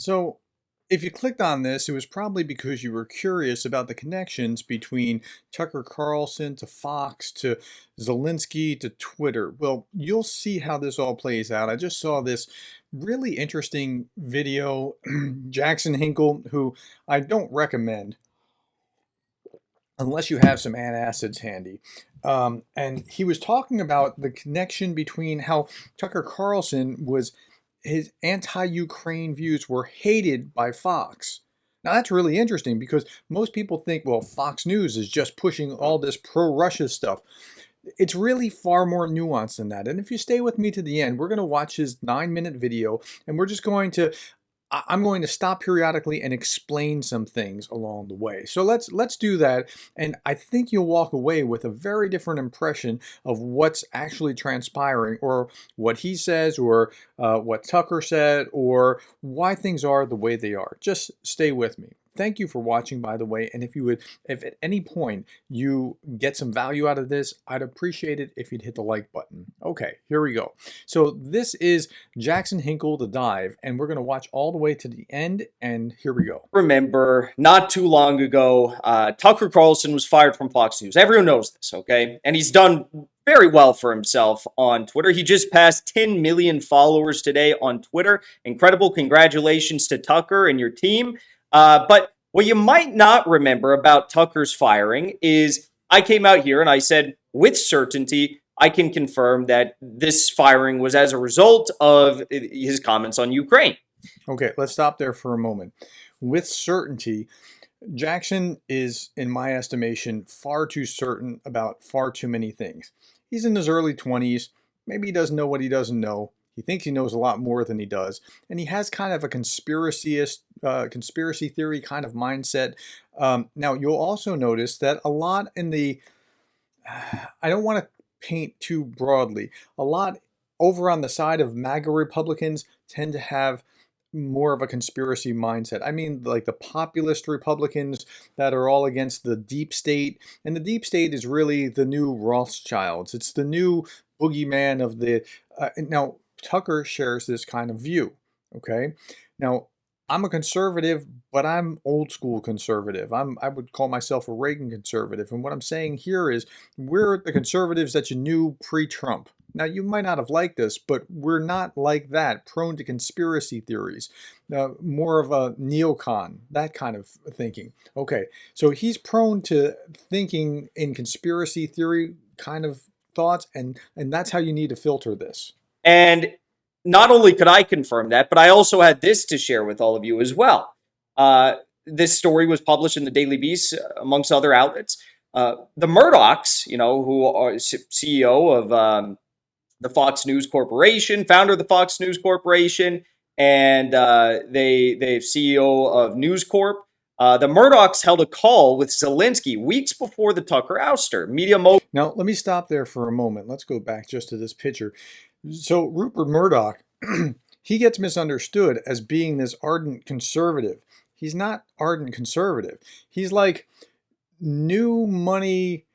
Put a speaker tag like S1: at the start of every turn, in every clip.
S1: So, if you clicked on this, it was probably because you were curious about the connections between Tucker Carlson to Fox to Zelensky to Twitter. Well, you'll see how this all plays out. I just saw this really interesting video. Jackson Hinkle, who I don't recommend unless you have some antacids handy. And he was talking about the connection between how Tucker Carlson was, his anti-Ukraine views were hated by Fox. Now that's really interesting because most people think, well, Fox News is just pushing all this pro-Russia stuff. It's really far more nuanced than that. And if you stay with me to the end, we're going to watch his 9-minute video and we're just going to I'm going to stop periodically and explain some things along the way. So let's do that, and I think you'll walk away with a very different impression of what's actually transpiring, or what he says, or what Tucker said, or why things are the way they are. Just stay with me. Thank you for watching, by the way, and if at any point you get some value out of this, I'd appreciate it if you'd hit the like button. Okay, here we go. So this is Jackson Hinkle, The Dive, and we're going to watch all the way to the end, and here we go.
S2: Remember, not too long ago, Tucker Carlson was fired from Fox News. Everyone knows this, okay? And he's done very well for himself on Twitter. He just passed 10 million followers today on Twitter. Incredible. Congratulations to Tucker and your team. But what you might not remember about Tucker's firing is I came out here and I said, with certainty, I can confirm that this firing was as a result of his comments on Ukraine.
S1: Okay, let's stop there for a moment. With certainty, Jackson is, in my estimation, far too certain about far too many things. He's in his early 20s. Maybe he doesn't know what he doesn't know. He thinks he knows a lot more than he does, and he has kind of a conspiracy theory kind of mindset. Now, you'll also notice that a lot in the, I don't want to paint too broadly, a lot over on the side of MAGA Republicans tend to have more of a conspiracy mindset. I mean, like the populist Republicans that are all against the deep state, and the deep state is really the new Rothschilds. It's the new boogeyman of the, now, Tucker shares this kind of view, okay? Now, I'm a conservative, but I'm old school conservative. I would call myself a Reagan conservative. And what I'm saying here is we're the conservatives that you knew pre-Trump. Now, you might not have liked us, but we're not like that, prone to conspiracy theories, more of a neocon, that kind of thinking. Okay, so he's prone to thinking in conspiracy theory kind of thoughts, and that's how you need to filter this.
S2: And not only could I confirm that, but I also had this to share with all of you as well. This story was published in the Daily Beast, amongst other outlets. The Murdochs, you know, who are CEO of the Fox News Corporation, founder of the Fox News Corporation, and they CEO of News Corp. The Murdochs held a call with Zelensky weeks before the Tucker ouster.
S1: Now, let me stop there for a moment. Let's go back just to this picture. So Rupert Murdoch, he gets misunderstood as being this ardent conservative. He's not ardent conservative. He's like new money,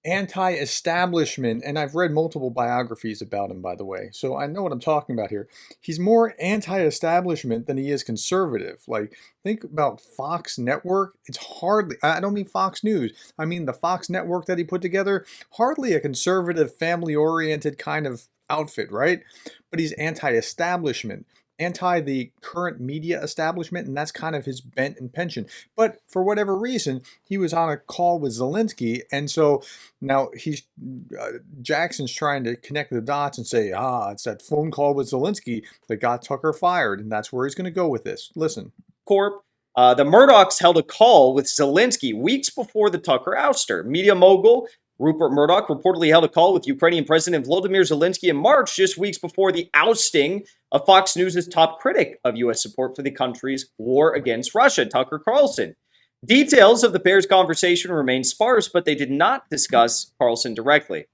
S1: anti-establishment, and I've read multiple biographies about him, by the way, so I know what I'm talking about here. He's more anti-establishment than he is conservative. Like, think about Fox Network. It's hardly, I don't mean Fox News, I mean the Fox Network that he put together, hardly a conservative, family-oriented kind of outfit, right? But he's anti-establishment, anti the current media establishment, and that's kind of his bent and penchant. But for whatever reason, he was on a call with Zelensky, and so now he's Jackson's trying to connect the dots and say, it's that phone call with Zelensky that got Tucker fired, and that's where he's going to go with this. Listen.
S2: Corp. The Murdochs held a call with Zelensky weeks before the Tucker ouster. Media mogul Rupert Murdoch reportedly held a call with Ukrainian President Volodymyr Zelensky in March, just weeks before the ousting of Fox News' top critic of U.S. support for the country's war against Russia, Tucker Carlson. Details of the pair's conversation remain sparse, but they did not discuss Carlson directly.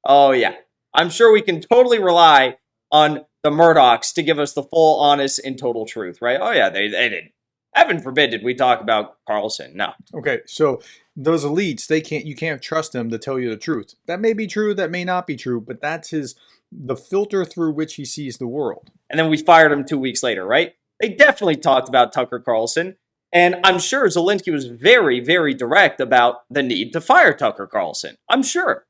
S2: Oh, yeah. I'm sure we can totally rely on the Murdochs to give us the full, honest, and total truth, right? Oh, yeah, they did. Heaven forbid did we talk about Carlson. No.
S1: Okay, so those elites, you can't trust them to tell you the truth. That may be true, that may not be true, but that's his the filter through which he sees the world.
S2: And then we fired him 2 weeks later, right? They definitely talked about Tucker Carlson. And I'm sure Zelensky was very, very direct about the need to fire Tucker Carlson. I'm sure.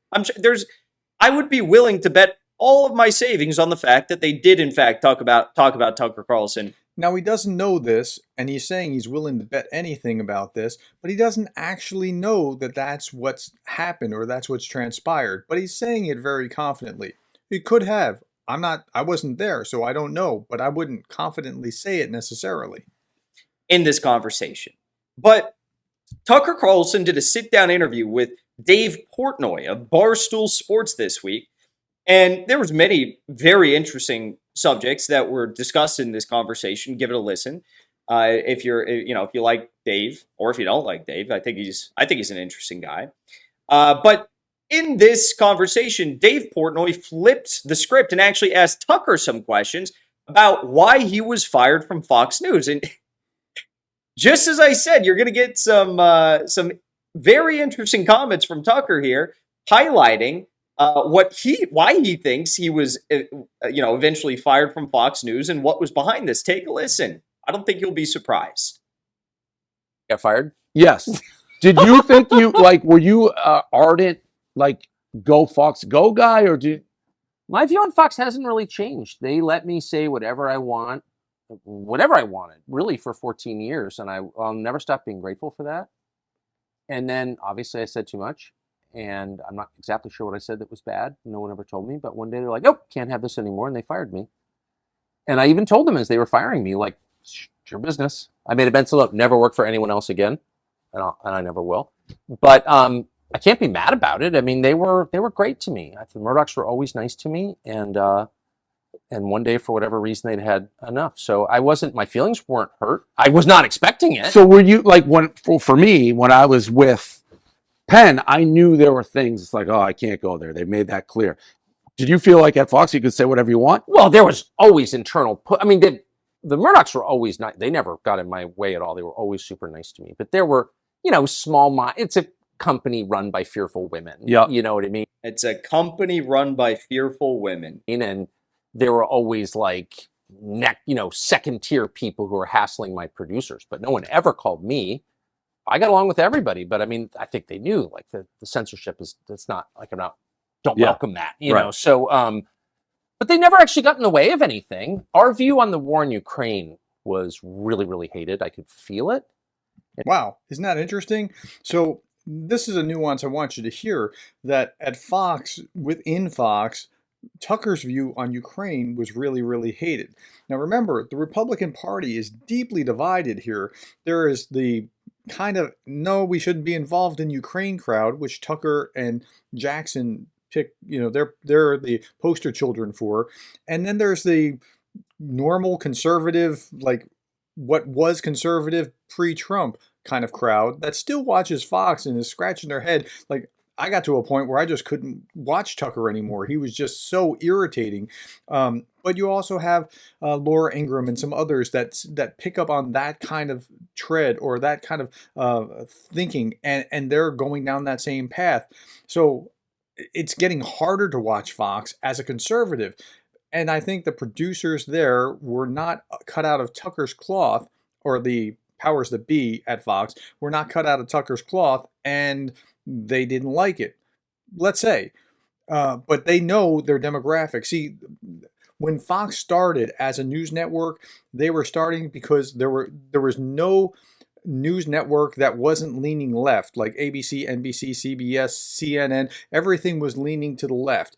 S2: I would be willing to bet all of my savings on the fact that they did, in fact, talk about Tucker Carlson.
S1: Now, he doesn't know this, and he's saying he's willing to bet anything about this, but he doesn't actually know that that's what's happened or that's what's transpired. But he's saying it very confidently. He could have. I wasn't there, so I don't know, but I wouldn't confidently say it necessarily
S2: In this conversation. But Tucker Carlson did a sit-down interview with Dave Portnoy of Barstool Sports this week, and there was many very interesting subjects that were discussed in this conversation. Give it a listen. If you like Dave, or if you don't like Dave, I think he's an interesting guy. But in this conversation, Dave Portnoy flipped the script and actually asked Tucker some questions about why he was fired from Fox News. And just as I said, you're going to get some very interesting comments from Tucker here, highlighting why he thinks he was eventually fired from Fox News and what was behind this. Take a listen. I don't think you'll be surprised.
S3: Got fired? Yes. Did you think were you ardent go Fox go guy, or
S4: My view on Fox hasn't really changed. They let me say whatever I wanted, really, for 14 years, and I'll never stop being grateful for that. And then, obviously, I said too much, and I'm not exactly sure what I said that was bad. No one ever told me, but one day they're like, "Oh, can't have this anymore," and they fired me. And I even told them as they were firing me, like, "It's your business." I made a mental note: never work for anyone else again, and I never will. But I can't be mad about it. I mean, they were great to me. The Murdochs were always nice to me, and one day, for whatever reason, they'd had enough. So my feelings weren't hurt. I was not expecting it.
S3: So were you for me, when I was with Penn, I knew there were things. It's like, oh, I can't go there. They made that clear. Did you feel like at Fox you could say whatever you want?
S4: Well, there was always internal. The Murdochs were always nice. They never got in my way at all. They were always super nice to me. But there were, it's a company run by fearful women.
S3: Yeah.
S4: You know what I mean?
S2: It's a company run by fearful women.
S4: And there were always second tier people who were hassling my producers, but no one ever called me. I got along with everybody, but I think they knew the censorship that's not don't welcome that, you know? So, but they never actually got in the way of anything. Our view on the war in Ukraine was really, really hated. I could feel it.
S1: Wow, isn't that interesting? So this is a nuance I want you to hear, that at Fox, within Fox, Tucker's view on Ukraine was really, really hated. Now remember, the Republican Party is deeply divided here. There is the kind of, no, we shouldn't be involved in Ukraine crowd, which Tucker and Jackson pick, they're the poster children for. And then there's the normal conservative, what was conservative pre-Trump kind of crowd that still watches Fox and is scratching their head. I got to a point where I just couldn't watch Tucker anymore. He was just so irritating. But you also have Laura Ingraham and some others that pick up on that kind of tread or that kind of thinking, and they're going down that same path. So it's getting harder to watch Fox as a conservative. And I think the producers there were not cut out of Tucker's cloth, or the powers that be at Fox were not cut out of Tucker's cloth, and they didn't like it, let's say. But they know their demographic. See, when Fox started as a news network, they were starting because there was no news network that wasn't leaning left, like ABC, NBC, CBS, CNN. Everything was leaning to the left.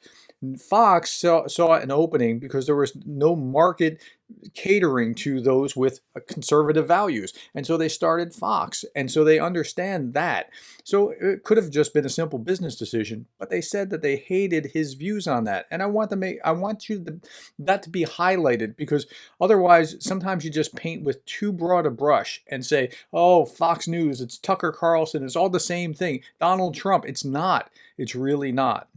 S1: Fox saw an opening because there was no market catering to those with conservative values. And so they started Fox. And so they understand that. So it could have just been a simple business decision, but they said that they hated his views on that. And I want that to be highlighted, because otherwise sometimes you just paint with too broad a brush and say, oh, Fox News, it's Tucker Carlson, it's all the same thing. Donald Trump, it's not. It's really not.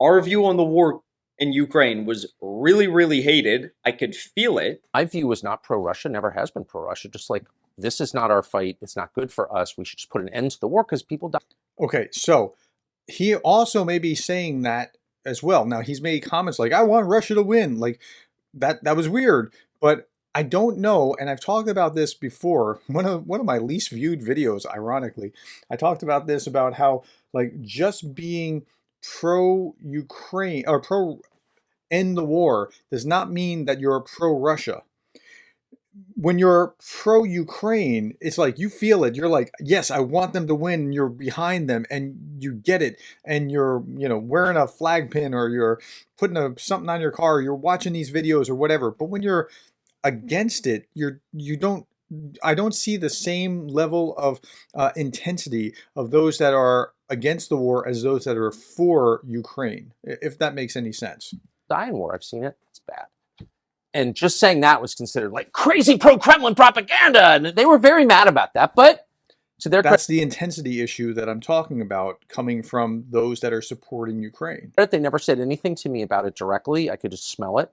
S2: Our view on the war in Ukraine was really, really hated. I could feel it.
S4: My view was not pro-Russia, never has been pro-Russia. Just this is not our fight. It's not good for us. We should just put an end to the war because people die.
S1: Okay, so he also may be saying that as well. Now he's made comments like, "I want Russia to win," like that was weird, but I don't know, and I've talked about this before. One of my least viewed videos, ironically, I talked about this about how like just being pro Ukraine or pro end the war does not mean that you're pro Russia. When you're pro Ukraine, it's like you feel it. You're like, yes, I want them to win. And you're behind them, and you get it. And you're, wearing a flag pin, or you're putting something on your car. Or you're watching these videos or whatever. But when you're against it, you don't. I don't see the same level of intensity of those that are against the war as those that are for Ukraine. If that makes any sense.
S4: Dying war, I've seen it. It's bad. And just saying that was considered like crazy pro-Kremlin propaganda. And they were very mad about that. But to their
S1: That's the intensity issue that I'm talking about, coming from those that are supporting Ukraine.
S4: credit, they never said anything to me about it directly. I could just smell it.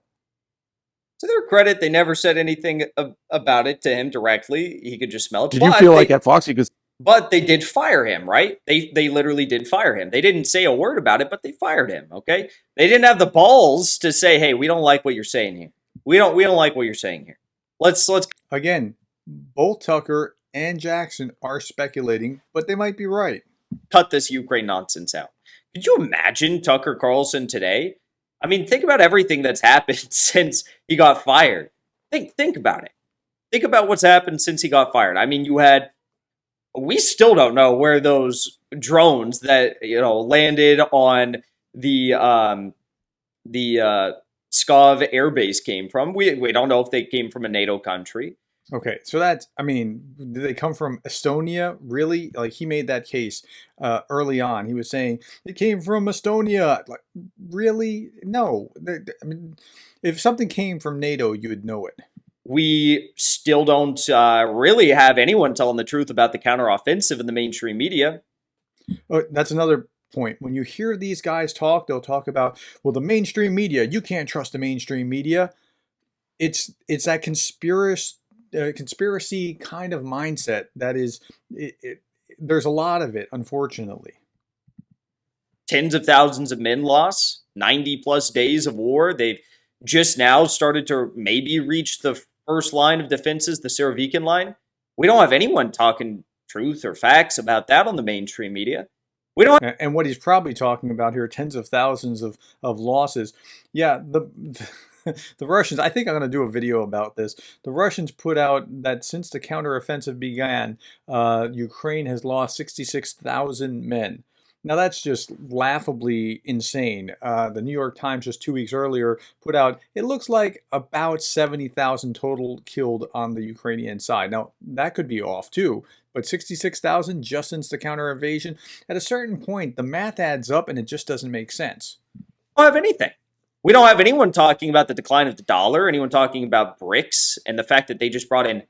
S2: To their credit, they never said anything about it to him directly. He could just smell it.
S3: Did you feel like at Fox you could?
S2: But they did fire him, right? They literally did fire him. They didn't say a word about it, but they fired him, okay? They didn't have the balls to say, "Hey, we don't like what you're saying here. We don't like what you're saying here." Let's
S1: Again, both Tucker and Jackson are speculating, but they might be right.
S2: cut this Ukraine nonsense out. Could you imagine Tucker Carlson today? I mean, think about everything that's happened since he got fired. Think about it. Think about what's happened since he got fired. I mean, we still don't know where those drones that landed on the Skov air base came from. We don't know if they came from a NATO country.
S1: Okay, so did they come from Estonia? Really? Like, he made that case early on. He was saying it came from Estonia. Like, really? No. I mean, if something came from NATO, you would know it.
S2: We still don't really have anyone telling the truth about the counteroffensive in the mainstream media.
S1: That's another point. When you hear these guys talk, they'll talk about, well, the mainstream media, you can't trust the mainstream media. It's that conspiracy kind of mindset that is, there's a lot of it, unfortunately.
S2: Tens of thousands of men lost, 90 plus days of war. They've just now started to maybe reach the first line of defenses, the Surovikin line. We don't have anyone talking truth or facts about that on the mainstream media. We don't.
S1: And what he's probably talking about here, tens of thousands of losses. Yeah, the Russians, I think I'm going to do a video about this. The Russians put out that since the counteroffensive began, Ukraine has lost 66,000 men. Now, that's just laughably insane. The New York Times just 2 weeks earlier put out, it looks like about 70,000 total killed on the Ukrainian side. Now, that could be off too, but 66,000 just since the counter invasion. At a certain point, the math adds up and it just doesn't make sense.
S2: We don't have anything. We don't have anyone talking about the decline of the dollar, anyone talking about BRICS and the fact that they just brought in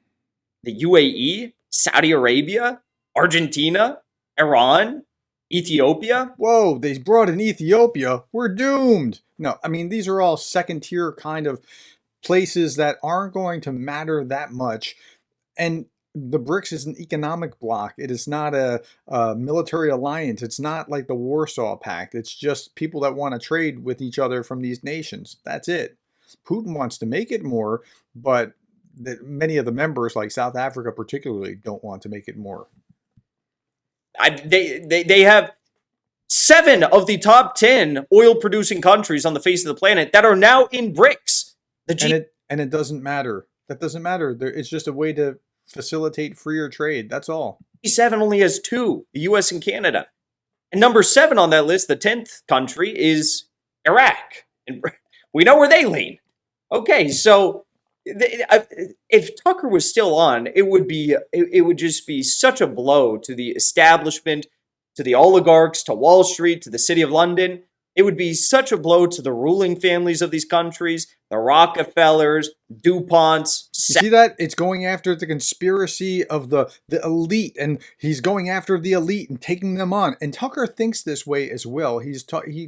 S2: the UAE, Saudi Arabia, Argentina, Iran, Ethiopia.
S1: Whoa, they brought in Ethiopia. We're doomed. No, I mean, these are all second tier kind of places that aren't going to matter that much. And the BRICS is an economic bloc. It is not a military alliance. It's not like the Warsaw Pact. It's just people that want to trade with each other from these nations. That's it. Putin wants to make it more, but many of the members, like South Africa particularly, don't want to make it more.
S2: They have 7 of the top 10 oil-producing countries on the face of the planet that are now in BRICS.
S1: And it doesn't matter. That doesn't matter. It's just a way to facilitate freer trade. That's all.
S2: G7 only has 2, the U.S. and Canada. And number 7 on that list, the 10th country, is Iraq. And we know where they lean. Okay, so if Tucker was still on, it would just be such a blow to the establishment, to the oligarchs, to Wall Street, to the City of London. It would be such a blow to the ruling families of these countries, the Rockefellers, DuPonts.
S1: You see that? It's going after the conspiracy of the elite, and he's going after the elite and taking them on. And Tucker thinks this way as well. He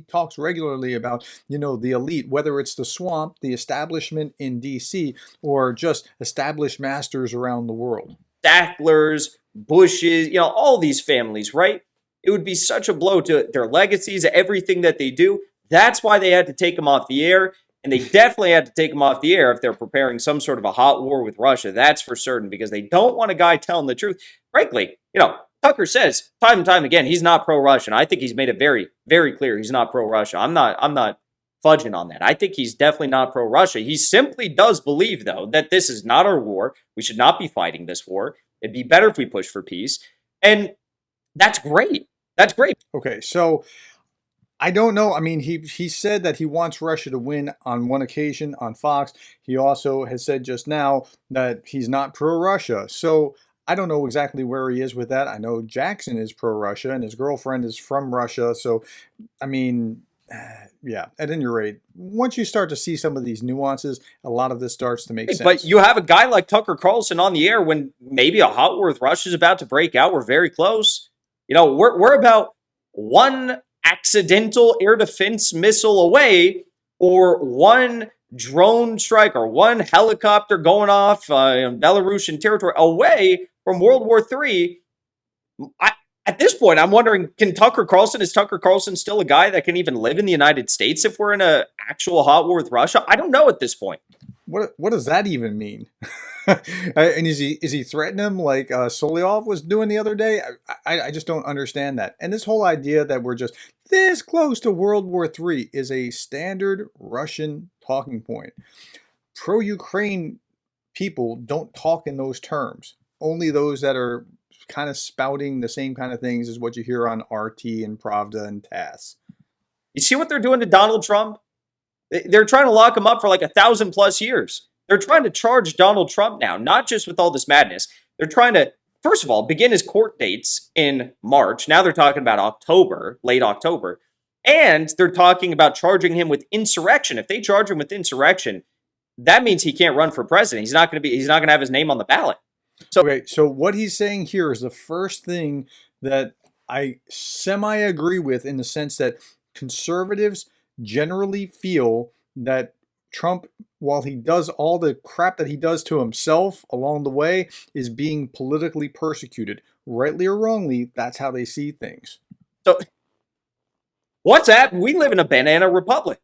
S1: talks regularly about, the elite, whether it's the swamp, the establishment in D.C., or just established masters around the world.
S2: Sacklers, Bushes, all these families, right? It would be such a blow to their legacies, everything that they do. That's why they had to take him off the air. And they definitely had to take him off the air if they're preparing some sort of a hot war with Russia. That's for certain, because they don't want a guy telling the truth. Frankly, Tucker says time and time again he's not pro-Russian. I think he's made it very, very clear he's not pro-Russia. I'm not fudging on that. I think he's definitely not pro-Russia. He simply does believe, though, that this is not our war. We should not be fighting this war. It'd be better if we push for peace. And that's great. That's great.
S1: Okay, so I don't know. I mean, he said that he wants Russia to win on one occasion on Fox. He also has said just now that he's not pro-Russia. So I don't know exactly where he is with that. I know Jackson is pro-Russia and his girlfriend is from Russia. So, I mean, yeah, at any rate, once you start to see some of these nuances, a lot of this starts to make sense.
S2: But you have a guy like Tucker Carlson on the air when maybe a hot war with Russia is about to break out. We're very close. We're about one accidental air defense missile away, or one drone strike, or one helicopter going off Belarusian territory away from World War III. At this point, I'm wondering, is Tucker Carlson still a guy that can even live in the United States if we're in an actual hot war with Russia? I don't know at this point.
S1: What does that even mean? And is he threatening him like Solyov was doing the other day? I just don't understand that. And this whole idea that we're just this close to World War III is a standard Russian talking point. Pro-Ukraine people don't talk in those terms. Only those that are kind of spouting the same kind of things as what you hear on RT and Pravda and TASS.
S2: You see what they're doing to Donald Trump? They're trying to lock him up for like 1,000+ years. They're trying to charge Donald Trump now, not just with all this madness. They're trying to, first of all, begin his court dates in March. Now they're talking about October, late October. And they're talking about charging him with insurrection. If they charge him with insurrection, that means he can't run for president. He's not going to have his name on the ballot.
S1: So what he's saying here is the first thing that I semi-agree with, in the sense that conservatives generally feel that Trump, while he does all the crap that he does to himself along the way, is being politically persecuted. Rightly or wrongly, that's how they see things.
S2: So what's that? We live in a banana republic.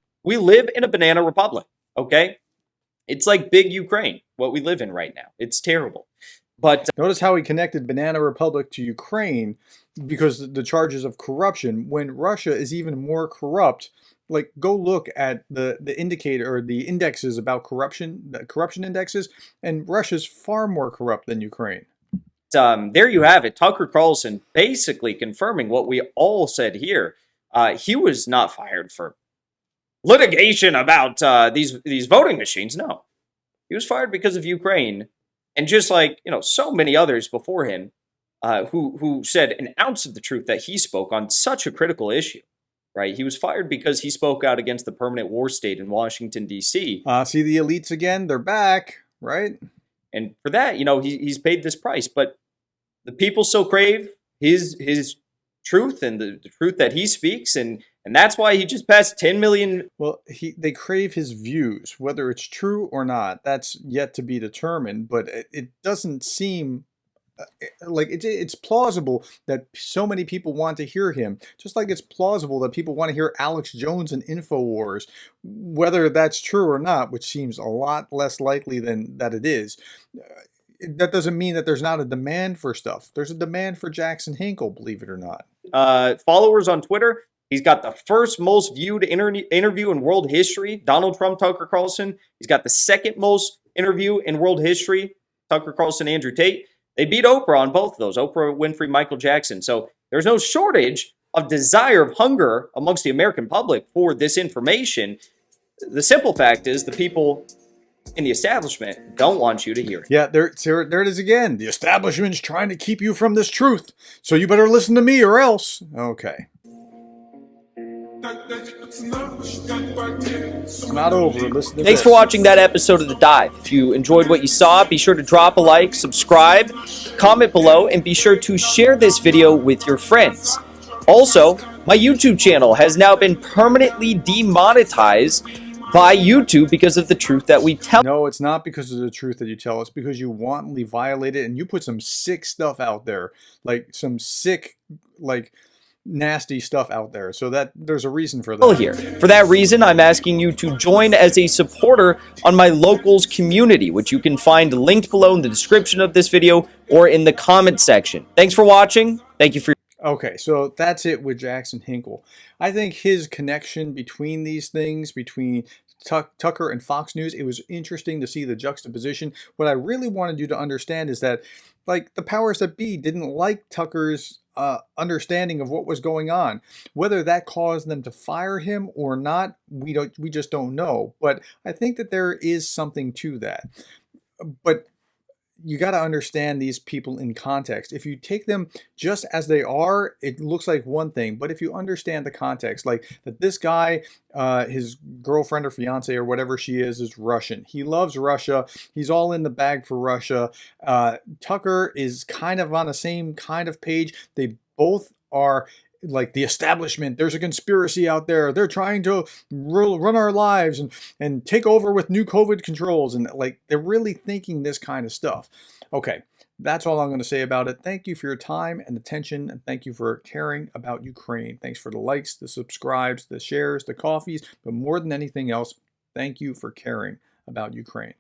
S2: Okay? It's like big Ukraine, what we live in right now. It's terrible. But
S1: notice how he connected Banana Republic to Ukraine, because the charges of corruption, when Russia is even more corrupt. Like, go look at the indicator or the indexes about corruption, the corruption indexes, and Russia's far more corrupt than Ukraine.
S2: There you have it. Tucker Carlson basically confirming what we all said here. He was not fired for litigation about these voting machines. No, he was fired because of Ukraine. And just like, so many others before him who said an ounce of the truth that he spoke on such a critical issue, right? He was fired because he spoke out against the permanent war state in Washington, D.C.
S1: See the elites again? They're back, right?
S2: And for that, he's paid this price. But the people so crave his truth and the truth that he speaks, and that's why he just passed 10 million.
S1: Well, they crave his views, whether it's true or not. That's yet to be determined, but it doesn't seem like it's plausible that so many people want to hear him, just like it's plausible that people want to hear Alex Jones and InfoWars. Whether that's true or not, which seems a lot less likely than that it is, that doesn't mean that there's not a demand for stuff. There's a demand for Jackson Hinkle, believe it or not.
S2: Followers on Twitter. He's got the first most viewed interview in world history, Donald Trump, Tucker Carlson. He's got the second most interview in world history, Tucker Carlson, Andrew Tate. They beat Oprah on both of those, Oprah Winfrey, Michael Jackson. So there's no shortage of desire, of hunger amongst the American public for this information. The simple fact is the people in the establishment don't want you to hear it.
S1: Yeah, there it is again. The establishment's trying to keep you from this truth, so you better listen to me or else. Okay. It's not over. Listen to
S2: Thanks for watching that episode of The Dive. If you enjoyed what you saw, be sure to drop a like, subscribe, comment below, and be sure to share this video with your friends. Also, my YouTube channel has now been permanently demonetized by YouTube because of the truth that we tell.
S1: No, it's not because of the truth that you tell. It's because you wantonly violate it, and you put some sick stuff out there, like some sick, like nasty stuff out there. So that there's a reason for
S2: Well,
S1: that.
S2: here. For that reason, I'm asking you to join as a supporter on my locals community, which you can find linked below in the description of this video or in the comment section. Thanks for watching. Thank you for
S1: Okay, so that's it with Jackson Hinkle. I think his connection between these things, between Tucker and Fox News, it was interesting to see the juxtaposition. What I really wanted you to understand is that, like, the powers that be didn't like Tucker's understanding of what was going on. Whether that caused them to fire him or not, we just don't know. But I think that there is something to that. But you got to understand these people in context. If you take them just as they are, it looks like one thing. But if you understand the context, like that this guy, his girlfriend or fiance or whatever she is Russian. He loves Russia. He's all in the bag for Russia. Tucker is kind of on the same kind of page. They both are like the establishment. There's a conspiracy out there. They're trying to run our lives and take over with new COVID controls. And like, they're really thinking this kind of stuff. Okay, that's all I'm going to say about it. Thank you for your time and attention. And thank you for caring about Ukraine. Thanks for the likes, the subscribes, the shares, the coffees. But more than anything else, thank you for caring about Ukraine.